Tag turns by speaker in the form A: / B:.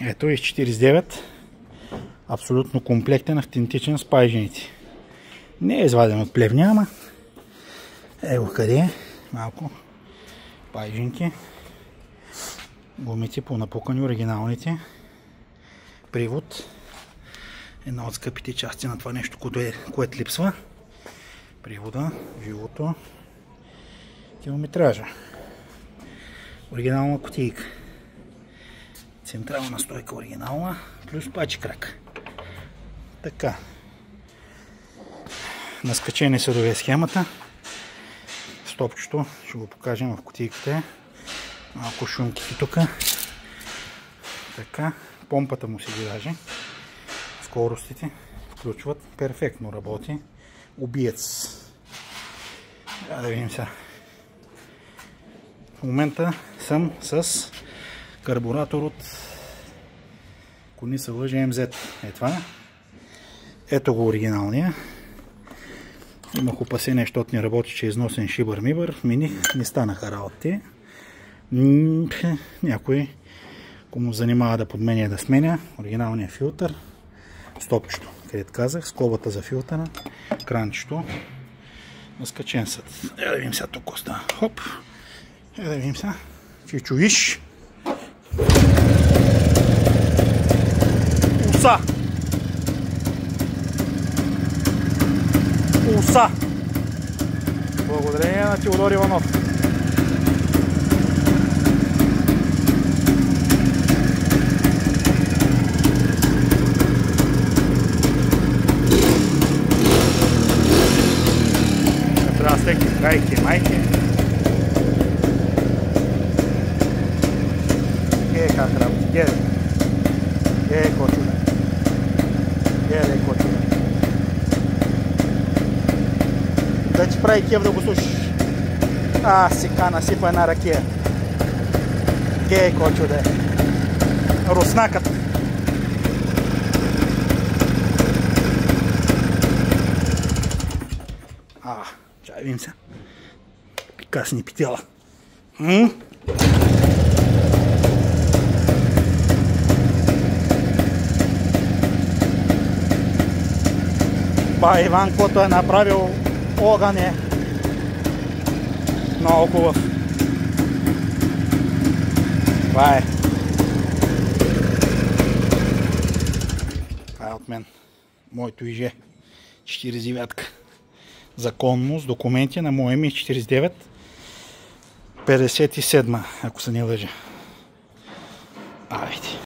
A: Ето и 49. Абсолютно комплектен, автентичен с пайжените. Не е изваден от плевня, ама ево къде е. Малко пайжинки. Гумите понапукани, оригиналните. Привод. Една от скъпите части на това нещо, което липсва. Привода, живото. Километража. Оригинална кутийка. Централна стойка оригинална, плюс пачи-крак. Така. На скачение се дове схемата. Стопчето, ще го покажем в кутийката. Малко шумките тук. Така. Помпата му си ги даже. Скоростите включват. Перфектно работи. Убиец. Да видим сега. В момента съм с карбуратор от Кониса лъжа МЗ. Е това. Ето го оригиналния. Имах опасение, защото не работи, че е износен шибър-мибър. Миних, не станаха работи. Някой, ако му занимава да подменя и да сменя, оригиналния филтър, стопчето, където казах, скобата за филтъра, кранчето, наскачен съд. Да видим сега тук остава. Хоп! Да видим сега. Чичо, виж! Уса! Уса! Благодарение на Теодор Иванов. Трябва да стекли гайки, майки. Как работи? Гледай, кочуна. Гледай, кочуна. Да ти прави кев да го слушаш. Сега насипа една ракия. Гледай, кочуна. Руснакът. Чай видим сега. Пикасни питела. Ба, Иван, който е направил огън е много хубав. Това е. Това е от мен. Моето иже. 49-ка. Законно, с документи на моя ми 49. 57, ако се не лъжа. Айде.